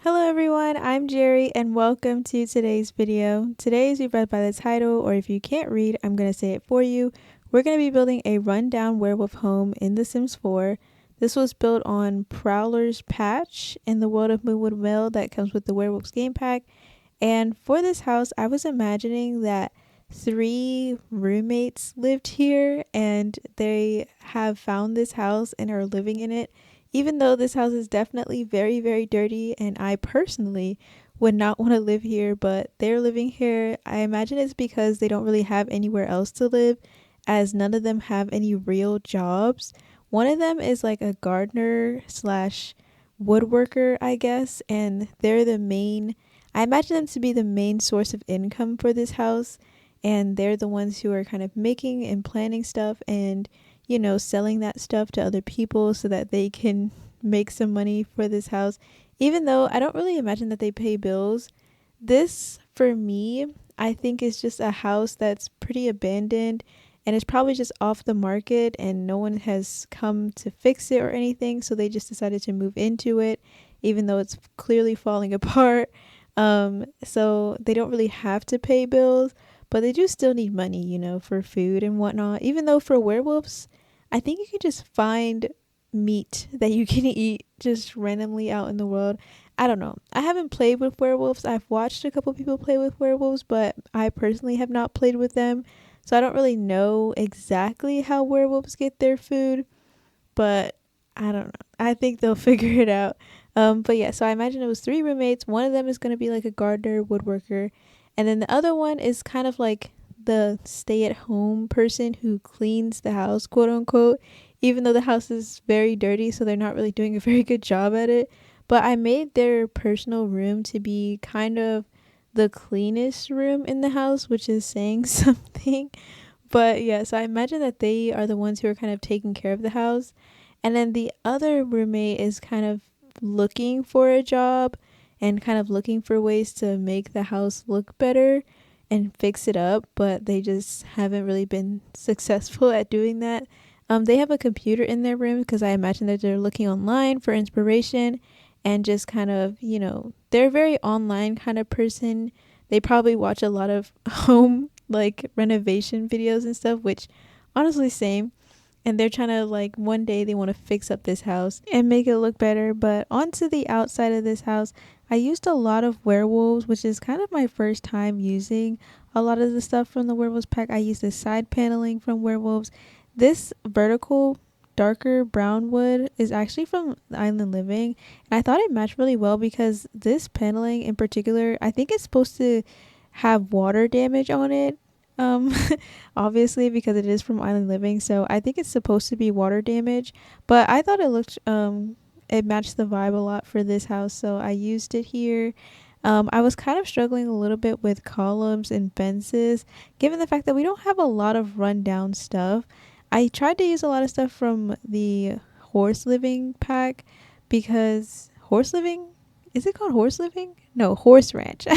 Hello everyone, I'm Jerry and welcome to today's video. Today, as you've read by the title, or if you can't read, I'm going to say it for you. We're going to be building a rundown werewolf home in The Sims 4. This was built on Prowler's Patch in the world of Moonwood Mill that comes with the Werewolves game pack. And for this house, I was imagining that 3 roommates lived here and they have found this house and are living in it. Even though this house is definitely very, very dirty, and I personally would not want to live here, but they're living here. I imagine it's because they don't really have anywhere else to live, as none of them have any real jobs. One of them is like a gardener slash woodworker, I guess, and they're the main, I imagine them to be the main source of income for this house, and they're the ones who are kind of making and planning stuff and selling that stuff to other people so that they can make some money for this house. Even though I don't really imagine that they pay bills, this for me, I think is just a house that's pretty abandoned and it's probably just off the market and no one has come to fix it or anything, so they just decided to move into it even though it's clearly falling apart. So they don't really have to pay bills, but they do still need money, for food and whatnot. Even though for werewolves, I think you can just find meat that you can eat just randomly out in the world. I don't know. I haven't played with werewolves. I've watched a couple people play with werewolves, but I personally have not played with them. So I don't really know exactly how werewolves get their food, but I don't know. I think they'll figure it out. But yeah, so I imagine it was 3 roommates. One of them is going to be like a gardener, woodworker, and then the other one is kind of like the stay-at-home person who cleans the house, quote unquote, even though the house is very dirty, so they're not really doing a very good job at it. But I made their personal room to be kind of the cleanest room in the house, which is saying something. But yeah, so I imagine that they are the ones who are kind of taking care of the house. And then the other roommate is kind of looking for a job and kind of looking for ways to make the house look better and fix it up, but they just haven't really been successful at doing that. They have a computer in their room because I imagine that they're looking online for inspiration and just kind of, they're a very online kind of person. They probably watch a lot of home like renovation videos and stuff, which honestly same. And they're trying to, like, one day they want to fix up this house and make it look better. But onto the outside of this house, I used a lot of werewolves, which is kind of my first time using a lot of the stuff from the werewolves pack. I used the side paneling from werewolves. This vertical darker brown wood is actually from Island Living, and I thought it matched really well because this paneling in particular, I think it's supposed to have water damage on it, um obviously because it is from Island Living, so I think it's supposed to be water damage, but I thought it looked it matched the vibe a lot for this house, so I used it here. I was kind of struggling a little bit with columns and fences given the fact that we don't have a lot of rundown stuff. I tried to use a lot of stuff from the Horse Living pack because Horse Living, is it called Horse Living? No, Horse Ranch.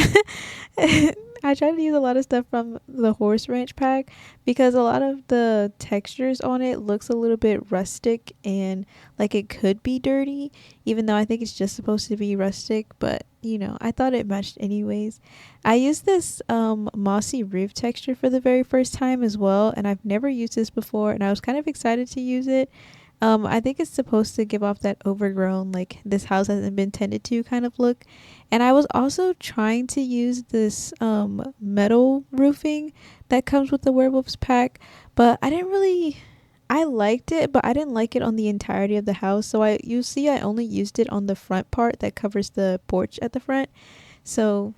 I tried to use a lot of stuff from the Horse Ranch pack because a lot of the textures on it looks a little bit rustic and like it could be dirty, even though I think it's just supposed to be rustic, but I thought it matched anyways. I used this mossy roof texture for the very first time as well, and I've never used this before and I was kind of excited to use it. I think it's supposed to give off that overgrown, like this house hasn't been tended to kind of look. And I was also trying to use this metal roofing that comes with the werewolves pack, but I liked it, but I didn't like it on the entirety of the house. So you see I only used it on the front part that covers the porch at the front. So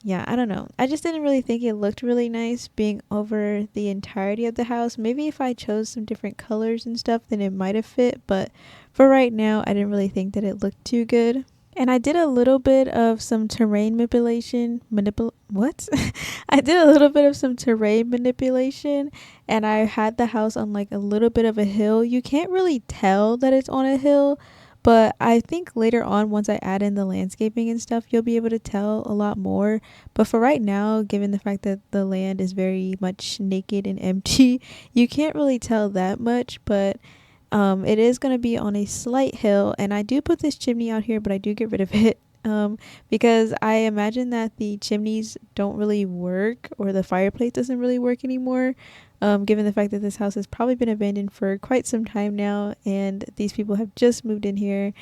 yeah, I don't know. I just didn't really think it looked really nice being over the entirety of the house. Maybe if I chose some different colors and stuff, then it might have fit. But for right now, I didn't really think that it looked too good. And I did a little bit of some terrain manipulation. What? I did a little bit of some terrain manipulation, and I had the house on like a little bit of a hill. You can't really tell that it's on a hill, but I think later on, once I add in the landscaping and stuff, you'll be able to tell a lot more. But for right now, given the fact that the land is very much naked and empty, you can't really tell that much. But it is going to be on a slight hill, and I do put this chimney out here, but I do get rid of it because I imagine that the chimneys don't really work, or the fireplace doesn't really work anymore, given the fact that this house has probably been abandoned for quite some time now, and these people have just moved in here.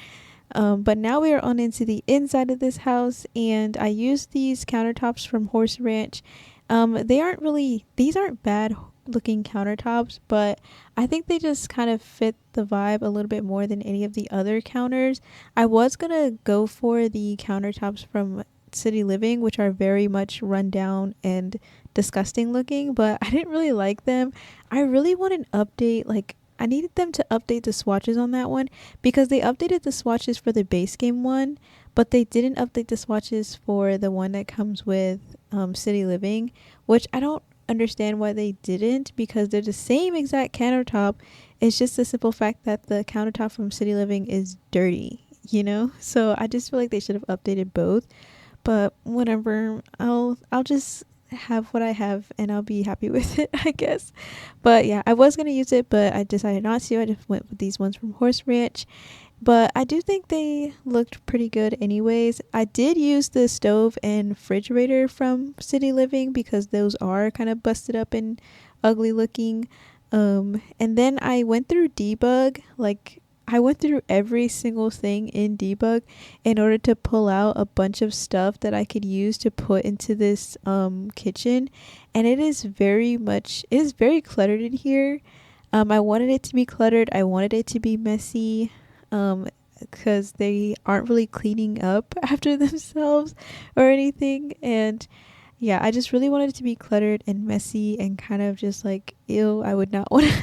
But now we are on into the inside of this house, and I used these countertops from Horse Ranch. These aren't bad looking countertops, but I think they just kind of fit the vibe a little bit more than any of the other counters. I was gonna go for the countertops from City Living, which are very much run down and disgusting looking, but I didn't really like them. I really want an update, like I needed them to update the swatches on that one, because they updated the swatches for the base game one, but they didn't update the swatches for the one that comes with City Living, which I don't understand why they didn't, because they're the same exact countertop. It's just the simple fact that the countertop from City Living is dirty, you know? So I just feel like they should have updated both. But whatever, I'll just have what I have and I'll be happy with it, I guess. But yeah, I was gonna use it, but I decided not to. I just went with these ones from Horse Ranch. But I do think they looked pretty good anyways. I did use the stove and refrigerator from City Living because those are kind of busted up and ugly looking. And then I went through debug, like I went through every single thing in debug in order to pull out a bunch of stuff that I could use to put into this kitchen, and it is very cluttered in here. I wanted it to be cluttered. I wanted it to be messy, because they aren't really cleaning up after themselves or anything. And yeah, I just really wanted it to be cluttered and messy and kind of just like, ew, I would not want to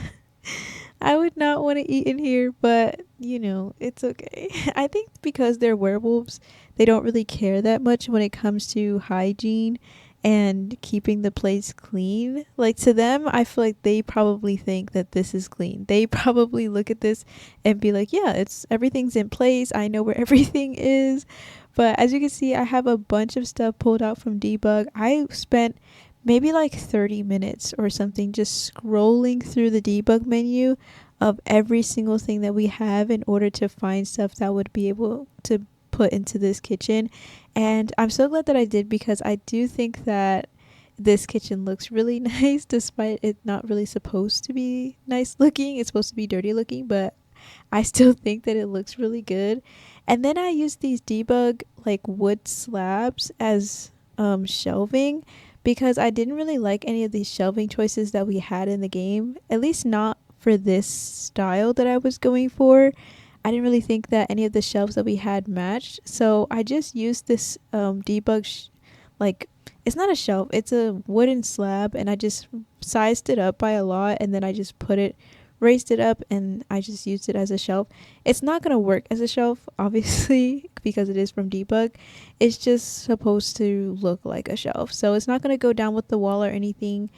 I would not want to eat in here, but you know, it's okay. I think because they're werewolves, they don't really care that much when it comes to hygiene and keeping the place clean. Like to them, I feel like they probably think that this is clean. They probably look at this and be like, yeah, everything's in place. I know where everything is. But as you can see, I have a bunch of stuff pulled out from debug. I spent maybe like 30 minutes or something just scrolling through the debug menu of every single thing that we have in order to find stuff that would be able to put into this kitchen. And I'm so glad that I did, because I do think that this kitchen looks really nice, despite it not really supposed to be nice looking. It's supposed to be dirty looking, but I still think that it looks really good. And then I used these debug like wood slabs as shelving, because I didn't really like any of these shelving choices that we had in the game, at least not for this style that I was going for. I didn't really think that any of the shelves that we had matched, so I just used this debug like, it's not a shelf, it's a wooden slab, and I just sized it up by a lot, and then I just raised it up, and I just used it as a shelf. It's not gonna work as a shelf, obviously, because it is from debug. It's just supposed to look like a shelf, so it's not gonna go down with the wall or anything.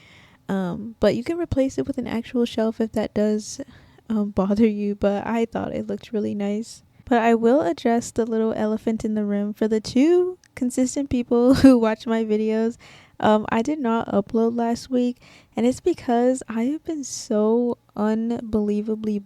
But you can replace it with an actual shelf if that does bother you, but I thought it looked really nice. But I will address the little elephant in the room. For the two consistent people who watch my videos, I did not upload last week, and it's because I have been so unbelievably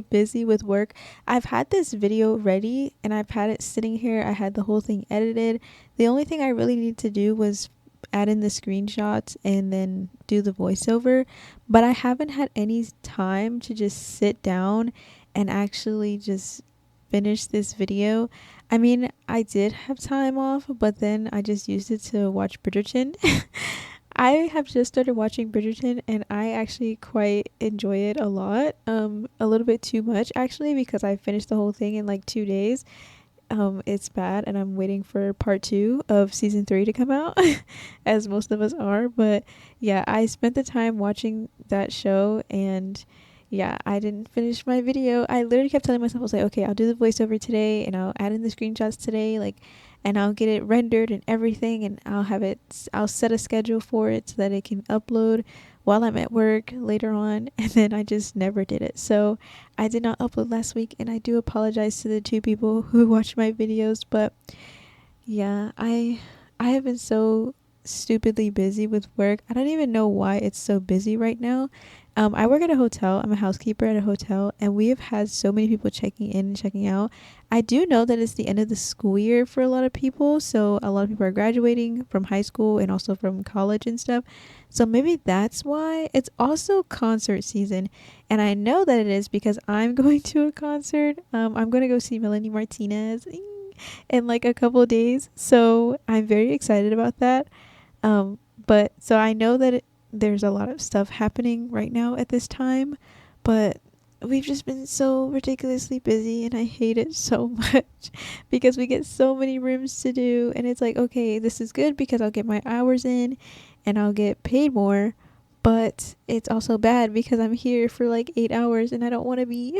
busy with work. I've had this video ready and I've had it sitting here. I had the whole thing edited. The only thing I really needed to do was add in the screenshots and then do the voiceover, but I haven't had any time to just sit down and actually just finish this video. I mean, I did have time off, but then I just used it to watch Bridgerton. I have just started watching Bridgerton, and I actually quite enjoy it a lot. A little bit too much actually, because I finished the whole thing in like 2 days. It's bad, and I'm waiting for part 2 of season 3 to come out, as most of us are. But yeah, I spent the time watching that show, and yeah, I didn't finish my video. I literally kept telling myself, I was like, okay, I'll do the voiceover today, and I'll add in the screenshots today, like, and I'll get it rendered and everything, and I'll set a schedule for it so that it can upload while I'm at work later on. And then I just never did it. So I did not upload last week, and I do apologize to the 2 people who watch my videos. But yeah, I have been so stupidly busy with work. I don't even know why it's so busy right now. I work at a hotel. I'm a housekeeper at a hotel, and we have had so many people checking in and checking out. I do know that it's the end of the school year for a lot of people, so a lot of people are graduating from high school and also from college and stuff. So maybe that's why. It's also concert season, and I know that it is because I'm going to a concert. I'm going to go see Melanie Martinez in like a couple of days, so I'm very excited about that. But so I know that there's a lot of stuff happening right now at this time, but we've just been so ridiculously busy and I hate it so much because we get so many rooms to do, and it's like, okay, this is good because I'll get my hours in and I'll get paid more, but it's also bad because I'm here for like 8 hours and I don't want to be.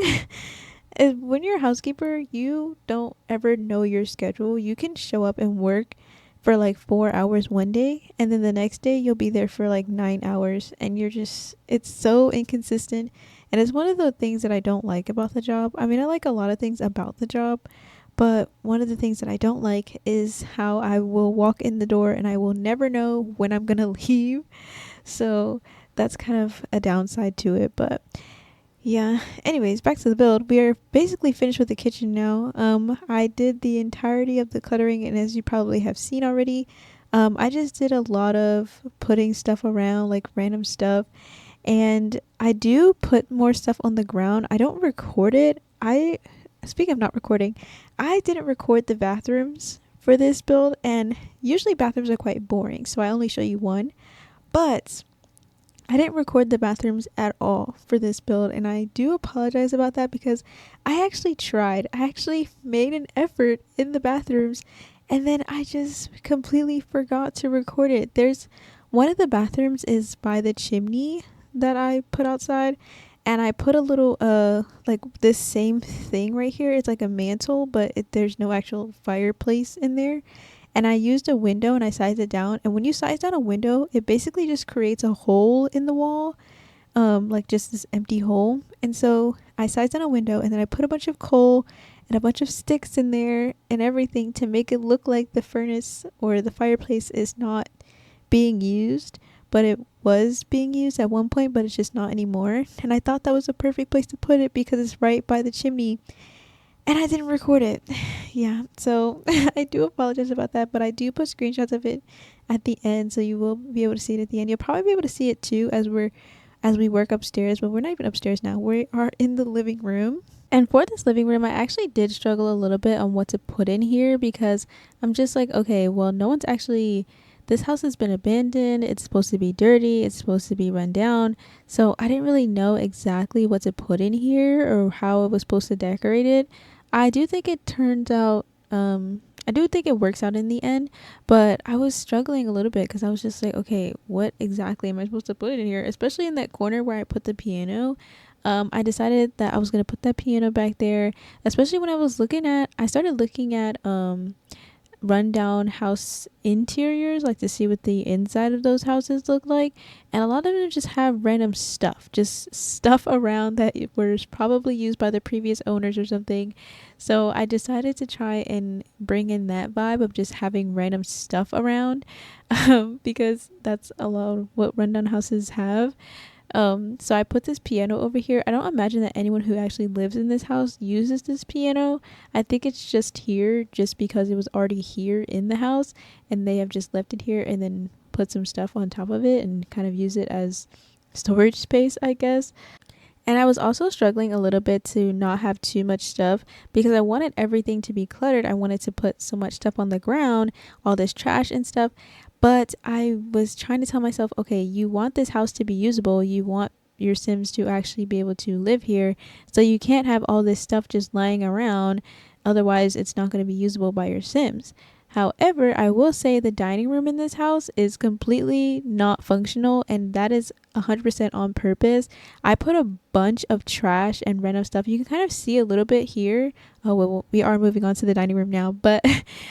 And when you're a housekeeper, you don't ever know your schedule. You can show up and work for like 4 hours one day, and then the next day you'll be there for like 9 hours, and it's so inconsistent. And it's one of the things that I don't like about the job. I mean, I like a lot of things about the job, but one of the things that I don't like is how I will walk in the door and I will never know when I'm gonna leave. So that's kind of a downside to it, but yeah. Anyways, back to the build. We are basically finished with the kitchen now. I did the entirety of the cluttering, and as you probably have seen already, I just did a lot of putting stuff around, like random stuff. And I do put more stuff on the ground. I don't record it. Speaking of not recording, I didn't record the bathrooms for this build, and usually bathrooms are quite boring, so I only show you one. But I didn't record the bathrooms at all for this build, and I do apologize about that because I actually tried. I actually made an effort in the bathrooms, and then I just completely forgot to record it. There's one of the bathrooms is by the chimney that I put outside, and I put a little like this same thing right here. It's like a mantle, but there's no actual fireplace in there, and I used a window and I sized it down. And when you size down a window, it basically just creates a hole in the wall, like just this empty hole. And so I sized down a window, and then I put a bunch of coal and a bunch of sticks in there and everything to make it look like the furnace or the fireplace is not being used. But it was being used at one point, but it's just not anymore. And I thought that was a perfect place to put it because it's right by the chimney. And I didn't record it. Yeah, so I do apologize about that, but I do put screenshots of it at the end, so you will be able to see it at the end. You'll probably be able to see it too as we work upstairs, but we're not even upstairs now. We are in the living room. And for this living room, I actually did struggle a little bit on what to put in here because I'm just like, okay, well, no one's actually, this house has been abandoned. It's supposed to be dirty. It's supposed to be run down. So I didn't really know exactly what to put in here or how it was supposed to decorate it. I do think it turns out, I do think it works out in the end, but I was struggling a little bit because I was just like, okay, what exactly am I supposed to put in here? Especially in that corner where I put the piano. I decided that I was going to put that piano back there, especially when I started looking at, rundown house interiors, like to see what the inside of those houses look like, and a lot of them just have random just stuff around that was probably used by the previous owners or something. So I decided to try and bring in that vibe of just having random stuff around, because that's a lot of what rundown houses have. So I put this piano over here. I don't imagine that anyone who actually lives in this house uses this piano. I think it's just here just because it was already here in the house and they have just left it here and then put some stuff on top of it and kind of use it as storage space, I guess. And I was also struggling a little bit to not have too much stuff because I wanted everything to be cluttered. I wanted to put so much stuff on the ground, all this trash and stuff. But I was trying to tell myself, okay, you want this house to be usable. You want your Sims to actually be able to live here. So you can't have all this stuff just lying around. Otherwise, it's not going to be usable by your Sims. However, I will say the dining room in this house is completely not functional, and that is 100% on purpose. I put a bunch of trash and random stuff. You can kind of see a little bit here. Oh, well, we are moving on to the dining room now, but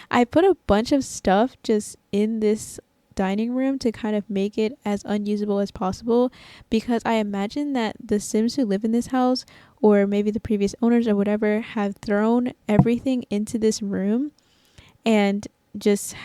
I put a bunch of stuff just in this dining room to kind of make it as unusable as possible, because I imagine that the Sims who live in this house, or maybe the previous owners or whatever, have thrown everything into this room and just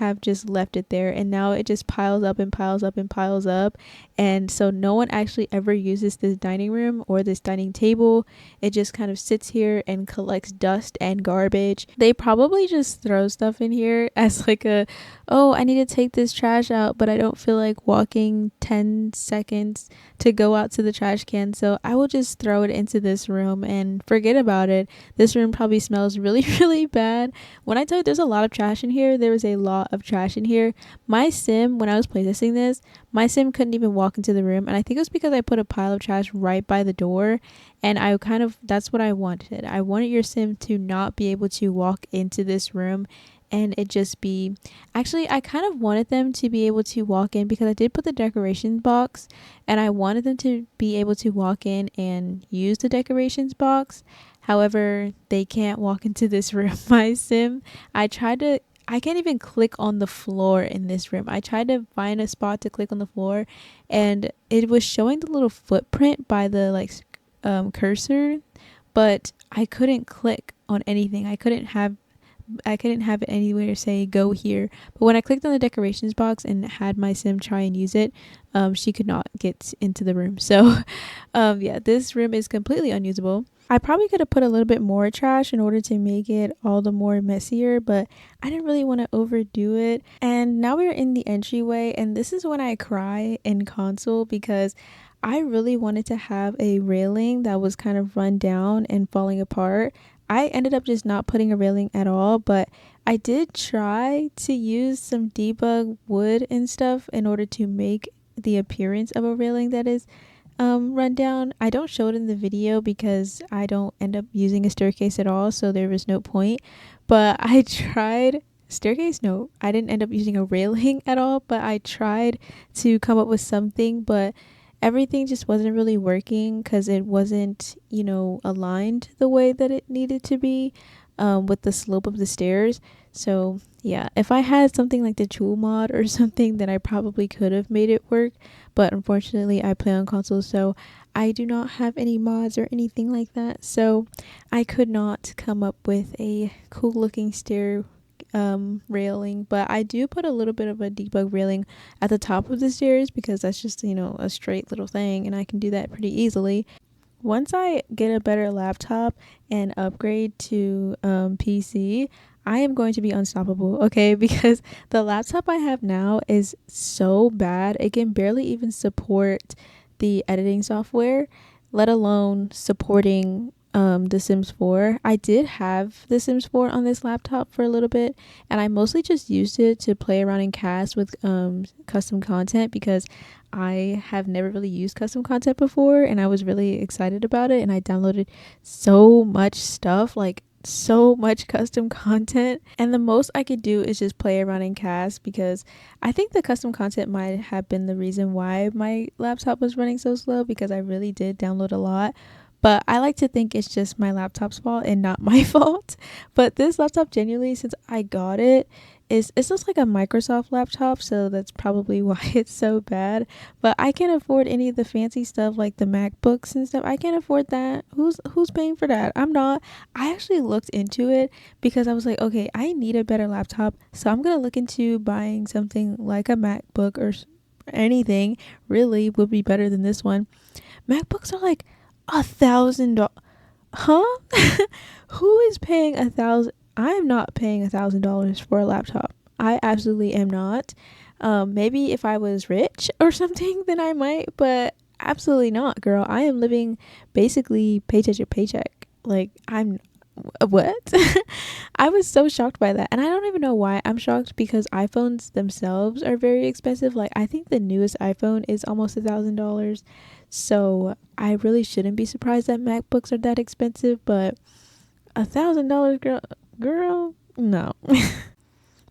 left it there, and now it just piles up and piles up and piles up, And so no one actually ever uses this dining room or this dining table. It just kind of sits here and collects dust and garbage. They probably just throw stuff in here as like a, oh, I need to take this trash out, but I don't feel like walking 10 seconds to go out to the trash can, so I will just throw it into this room and forget about it. This room probably smells really really bad. When I tell you there's a lot of trash in here, there was a lot of trash in here. My sim, when I was playtesting this, my sim couldn't even walk into the room, and I think it was because I put a pile of trash right by the door, and I kind of, that's what I wanted. I wanted your sim to not be able to walk into this room and it just be, actually I kind of wanted them to be able to walk in because I did put the decoration box, and I wanted them to be able to walk in and use the decorations box. However, they can't walk into this room. My sim, I can't even click on the floor in this room. I tried to find a spot to click on the floor, and it was showing the little footprint by the cursor, but I couldn't click on anything. I couldn't have it anywhere to say go here. But when I clicked on the decorations box and had my sim try and use it, she could not get into the room. So yeah, this room is completely unusable. I probably could have put a little bit more trash in order to make it all the more messier, but I didn't really want to overdo it. And now we're in the entryway, and this is when I cry in console because I really wanted to have a railing that was kind of run down and falling apart. I ended up just not putting a railing at all, but I did try to use some debug wood and stuff in order to make the appearance of a railing that is run down. I don't show it in the video because I don't end up using a staircase at all, so there was no point. But I tried staircase, no, I didn't end up using a railing at all, but I tried to come up with something, but everything just wasn't really working because it wasn't, aligned the way that it needed to be with the slope of the stairs. So yeah, if I had something like the tool mod or something, then I probably could have made it work, but unfortunately I play on console, so I do not have any mods or anything like that, so I could not come up with a cool looking stair railing. But I do put a little bit of a debug railing at the top of the stairs because that's just, a straight little thing, and I can do that pretty easily. Once I get a better laptop and upgrade to PC, I am going to be unstoppable, okay? Because the laptop I have now is so bad. It can barely even support the editing software, let alone supporting The Sims 4. I did have The Sims 4 on this laptop for a little bit, and I mostly just used it to play around in cast with custom content because I have never really used custom content before, and I was really excited about it, and I downloaded so much stuff, like so much custom content, and the most I could do is just play around in cast because I think the custom content might have been the reason why my laptop was running so slow, because I really did download a lot. But I like to think it's just my laptop's fault and not my fault. But this laptop, genuinely, since I got it, it's just like a Microsoft laptop, so that's probably why it's so bad. But I can't afford any of the fancy stuff like the MacBooks and stuff. I can't afford that. Who's paying for that? I'm not. I actually looked into it because I was like, okay, I need a better laptop, so I'm gonna look into buying something like a MacBook or anything. Really would be better than this one. MacBooks are like $1,000. Huh? Who is paying $1,000? I am not paying $1,000 for a laptop. I absolutely am not. Maybe if I was rich or something, then I might, but absolutely not, girl. I am living basically paycheck to paycheck. Like, I'm what? I was so shocked by that, and I don't even know why I'm shocked, because iPhones themselves are very expensive. Like, I think the newest iPhone is almost $1,000, so I really shouldn't be surprised that MacBooks are that expensive. But $1,000, girl, no.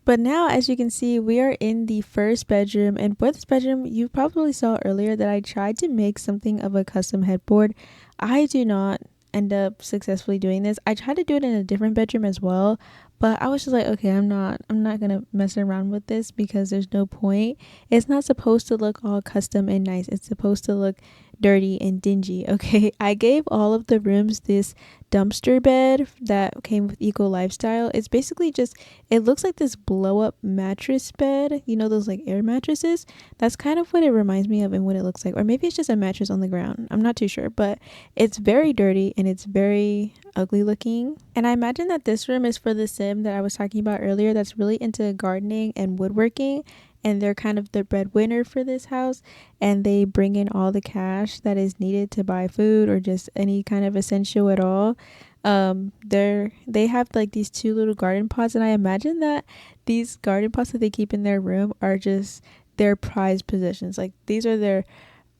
But now, as you can see, we are in the first bedroom, and for this bedroom, you probably saw earlier that I tried to make something of a custom headboard. I do not end up successfully doing this. I tried to do it in a different bedroom as well, but I was just like, okay, I'm not gonna mess around with this because there's no point. It's not supposed to look all custom and nice. It's supposed to look dirty and dingy. Okay, I gave all of the rooms this dumpster bed that came with Eco Lifestyle. It's basically just, it looks like this blow up mattress bed, you know, those like air mattresses. That's kind of what it reminds me of and what it looks like. Or maybe it's just a mattress on the ground, I'm not too sure, but it's very dirty and it's very ugly looking. And I imagine that this room is for the sim that I was talking about earlier that's really into gardening and woodworking, and they're kind of the breadwinner for this house, and they bring in all the cash that is needed to buy food or just any kind of essential at all. They have like these two little garden pots, and I imagine that these garden pots that they keep in their room are just their prized possessions. Like these are their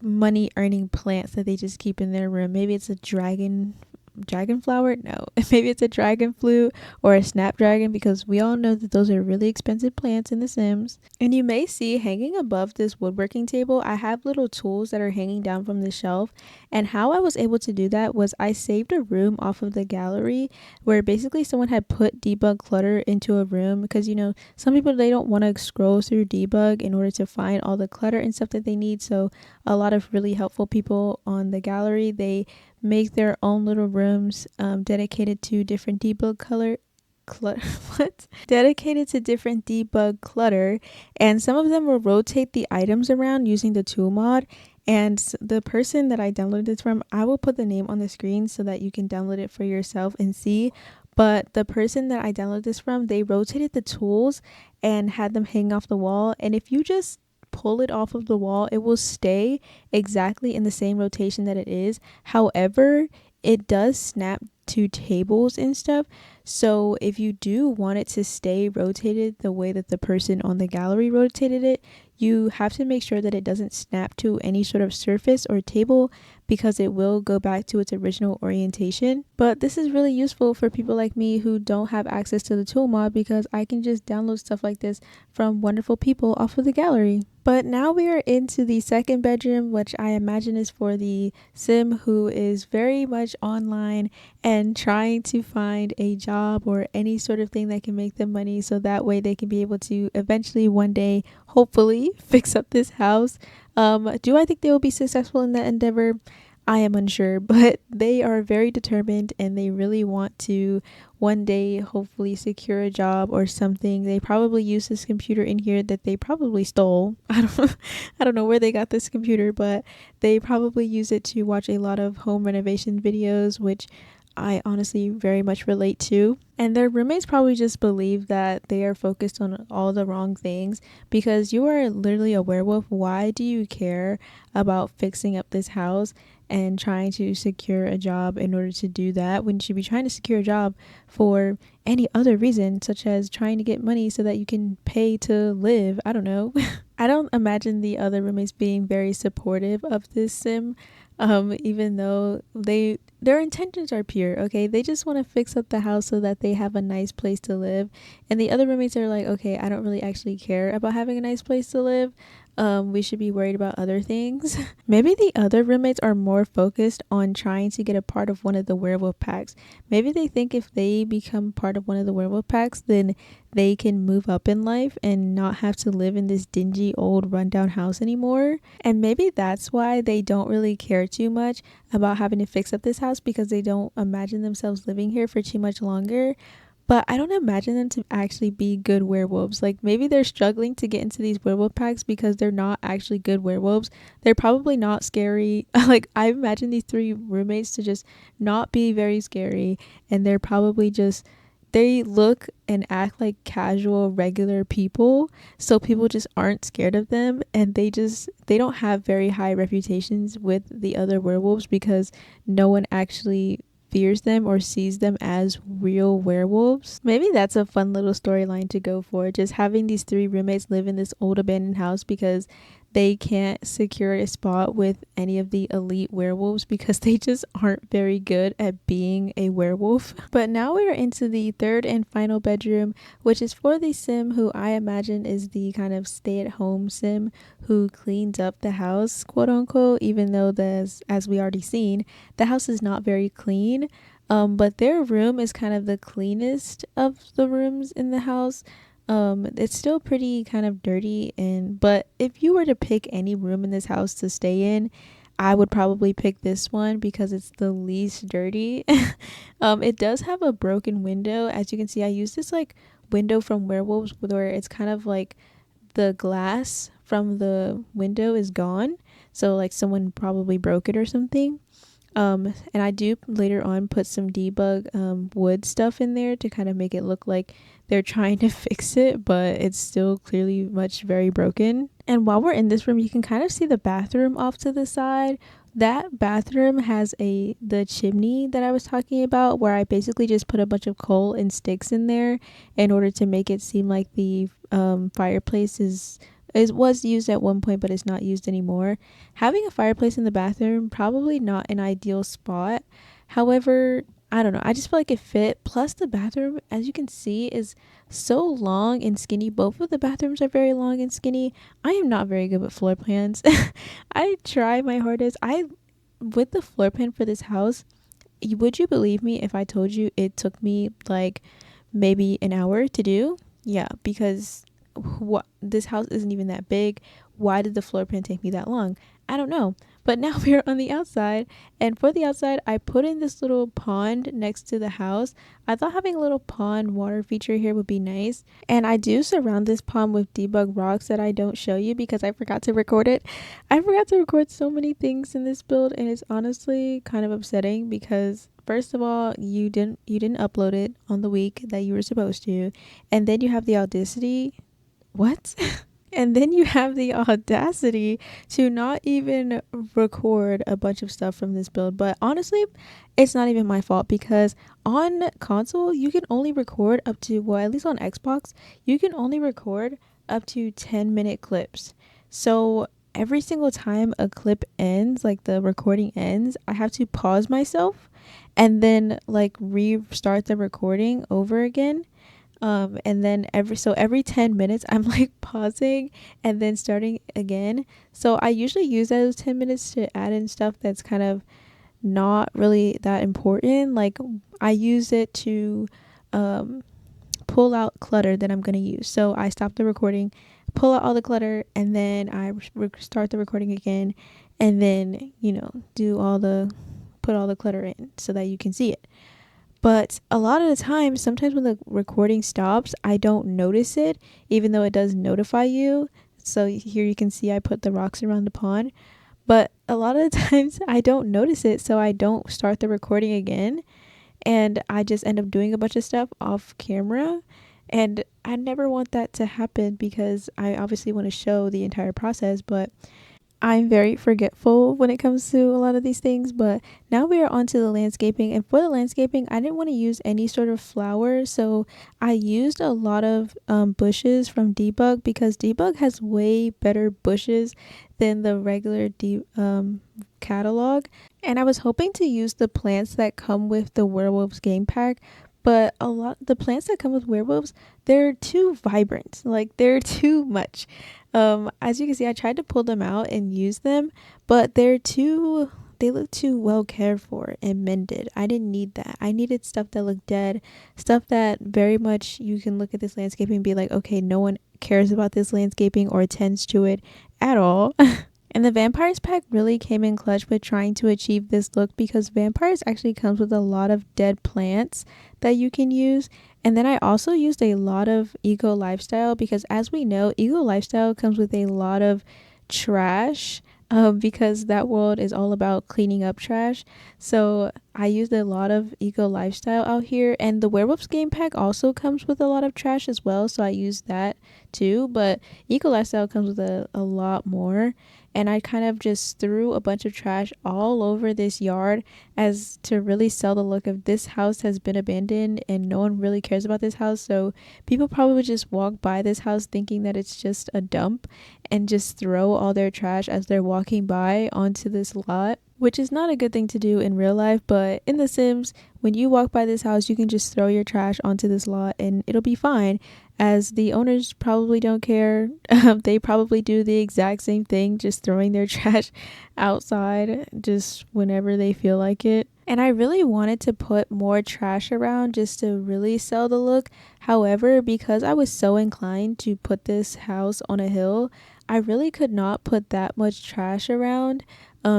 money earning plants that they just keep in their room. Maybe it's a dragonflower, no, maybe it's a dragon flute or a snapdragon, because we all know that those are really expensive plants in the Sims. And you may see hanging above this woodworking table, I have little tools that are hanging down from the shelf. And how I was able to do that was I saved a room off of the gallery where basically someone had put debug clutter into a room, because you know some people, they don't want to scroll through debug in order to find all the clutter and stuff that they need. So a lot of really helpful people on the gallery, they make their own little rooms dedicated to different debug dedicated to different debug clutter, and some of them will rotate the items around using the tool mod. And the person that I downloaded this from, I will put the name on the screen so that you can download it for yourself and see. But the person that I downloaded this from, they rotated the tools and had them hang off the wall, and if you just pull it off of the wall, it will stay exactly in the same rotation that it is. However, it does snap to tables and stuff. So if you do want it to stay rotated the way that the person on the gallery rotated it, you have to make sure that it doesn't snap to any sort of surface or table, because it will go back to its original orientation. But this is really useful for people like me who don't have access to the tool mod, because I can just download stuff like this from wonderful people off of the gallery. But now we are into the second bedroom, which I imagine is for the sim who is very much online and trying to find a job or any sort of thing that can make them money, so that way they can be able to eventually one day hopefully fix up this house. Do I think they will be successful in that endeavor? I am unsure, but they are very determined and they really want to one day hopefully secure a job or something. They probably use this computer in here that they probably stole. I don't know where they got this computer, but they probably use it to watch a lot of home renovation videos, which I honestly very much relate to. And their roommates probably just believe that they are focused on all the wrong things, because you are literally a werewolf. Why do you care about fixing up this house and trying to secure a job in order to do that, when you should be trying to secure a job for any other reason, such as trying to get money so that you can pay to live? I don't know. I don't imagine the other roommates being very supportive of this sim, even though their intentions are pure. Okay, they just want to fix up the house so that they have a nice place to live, and the other roommates are like, okay, I don't really actually care about having a nice place to live. We should be worried about other things. Maybe the other roommates are more focused on trying to get a part of one of the werewolf packs. Maybe they think if they become part of one of the werewolf packs, then they can move up in life and not have to live in this dingy old rundown house anymore. And maybe that's why they don't really care too much about having to fix up this house, because they don't imagine themselves living here for too much longer. But I don't imagine them to actually be good werewolves. Like, maybe they're struggling to get into these werewolf packs because they're not actually good werewolves. They're probably not scary. Like, I imagine these three roommates to just not be very scary. And they're probably just, they look and act like casual, regular people. So people just aren't scared of them. And they don't have very high reputations with the other werewolves, because no one actually fears them or sees them as real werewolves. Maybe that's a fun little storyline to go for, just having these three roommates live in this old abandoned house because they can't secure a spot with any of the elite werewolves, because they just aren't very good at being a werewolf. But now we're into the third and final bedroom, which is for the sim who I imagine is the kind of stay-at-home sim who cleans up the house, quote unquote, even though as we already seen, the house is not very clean. But their room is kind of the cleanest of the rooms in the house. It's still pretty kind of dirty, but if you were to pick any room in this house to stay in, I would probably pick this one because it's the least dirty. It does have a broken window. As you can see, I use this like window from Werewolves where it's kind of like the glass from the window is gone. So like someone probably broke it or something. And I do later on put some debug wood stuff in there to kind of make it look like they're trying to fix it, but it's still clearly very broken. And while we're in this room, you can kind of see the bathroom off to the side. That bathroom has the chimney that I was talking about, where I basically just put a bunch of coal and sticks in there in order to make it seem like the fireplace it was used at one point, but it's not used anymore. Having a fireplace in the bathroom, probably not an ideal spot. However, I don't know, I just feel like it fit. Plus the bathroom, as you can see, is so long and skinny. Both of the bathrooms are very long and skinny. I am not very good with floor plans. I try my hardest. With the floor plan for this house, would you believe me if I told you it took me like maybe an hour to do? Yeah, because this house isn't even that big. Why did the floor plan take me that long? I don't know. But now we're on the outside, and for the outside I put in this little pond next to the house. I thought having a little pond water feature here would be nice, and I do surround this pond with debug rocks that I don't show you because I forgot to record it. I forgot to record so many things in this build, and it's honestly kind of upsetting because first of all, you didn't upload it on the week that you were supposed to, and then you have the audacity what? And then you have the audacity to not even record a bunch of stuff from this build. But honestly, it's not even my fault because on console, you can only record up to, well, at least on Xbox, you can only record up to 10-minute clips. So every single time a clip ends, like the recording ends, I have to pause myself and then like restart the recording over again. And then every 10 minutes I'm like pausing and then starting again. So I usually use those 10 minutes to add in stuff that's kind of not really that important. Like I use it to pull out clutter that I'm going to use. So I stop the recording, pull out all the clutter, and then I start the recording again, and then put all the clutter in so that you can see it. But a lot of the time, sometimes when the recording stops, I don't notice it, even though it does notify you. So here you can see I put the rocks around the pond. But a lot of the times I don't notice it, so I don't start the recording again. And I just end up doing a bunch of stuff off camera. And I never want that to happen because I obviously want to show the entire process, but I'm very forgetful when it comes to a lot of these things. But now we are on to the landscaping, and for the landscaping I didn't want to use any sort of flowers, so I used a lot of bushes from Debug because Debug has way better bushes than the regular catalog. And I was hoping to use the plants that come with the Werewolves game pack, but the plants that come with Werewolves, they're too vibrant, like they're too much. As you can see, I tried to pull them out and use them, but they look too well cared for and mended. I didn't need that. I needed stuff that looked dead, stuff that very much you can look at this landscaping and be like, okay, no one cares about this landscaping or attends to it at all. And the Vampires pack really came in clutch with trying to achieve this look because Vampires actually comes with a lot of dead plants that you can use. And then I also used a lot of Eco Lifestyle because, as we know, Eco Lifestyle comes with a lot of trash because that world is all about cleaning up trash. So I used a lot of Eco Lifestyle out here, and the Werewolves game pack also comes with a lot of trash as well, so I used that too. But Eco Lifestyle comes with a lot more, and I kind of just threw a bunch of trash all over this yard as to really sell the look of this house has been abandoned and no one really cares about this house. So people probably just walk by this house thinking that it's just a dump and just throw all their trash as they're walking by onto this lot, which is not a good thing to do in real life. But in The Sims, when you walk by this house, you can just throw your trash onto this lot and it'll be fine, as the owners probably don't care. They probably do the exact same thing, just throwing their trash outside just whenever they feel like it. And I really wanted to put more trash around just to really sell the look. However, because I was so inclined to put this house on a hill, I really could not put that much trash around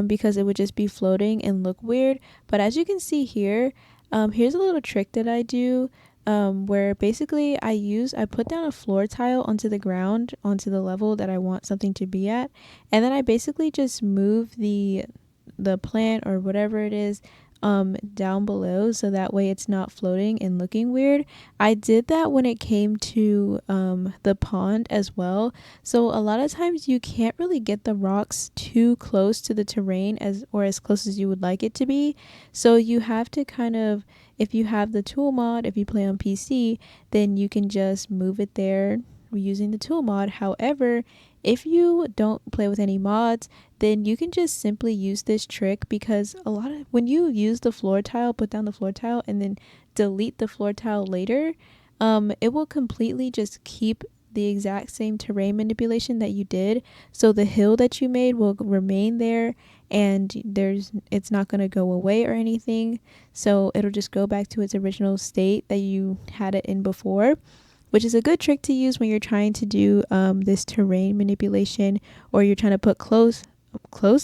because it would just be floating and look weird. But as you can see here, here's a little trick that I do, where basically I put down a floor tile onto the ground, onto the level that I want something to be at, and then I basically just move the plant or whatever it is down below, so that way it's not floating and looking weird. I did that when it came to the pond as well. So a lot of times you can't really get the rocks too close to the terrain as close as you would like it to be. So you have to kind of, if you have the tool mod, if you play on PC, then you can just move it there using the tool mod. However, if you don't play with any mods, then you can just simply use this trick, because when you use the floor tile, put down the floor tile and then delete the floor tile later, it will completely just keep the exact same terrain manipulation that you did. So the hill that you made will remain there, and it's not going to go away or anything. So it'll just go back to its original state that you had it in before, which is a good trick to use when you're trying to do this terrain manipulation, or you're trying to put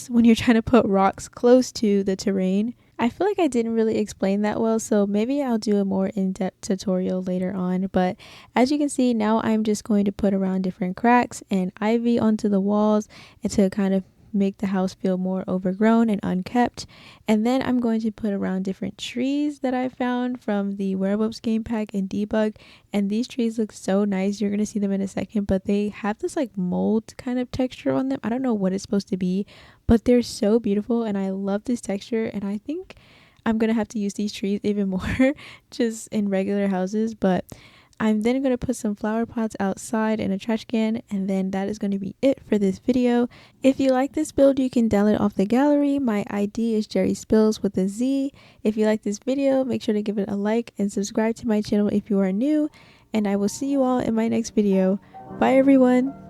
when you're trying to put rocks close to the terrain. I feel like I didn't really explain that well, so maybe I'll do a more in-depth tutorial later on. But as you can see, now I'm just going to put around different cracks and ivy onto the walls, and to kind of make the house feel more overgrown and unkept. And then I'm going to put around different trees that I found from the Werewolves game pack and debug, and these trees look so nice. You're going to see them in a second, but they have this like mold kind of texture on them. I don't know what it's supposed to be, but they're so beautiful and I love this texture, and I think I'm going to have to use these trees even more just in regular houses. But I'm then going to put some flower pots outside in a trash can, and then that is going to be it for this video. If you like this build, you can download it off the gallery. My ID is jerryspillz with a Z. If you like this video, make sure to give it a like and subscribe to my channel if you are new, and I will see you all in my next video. Bye everyone!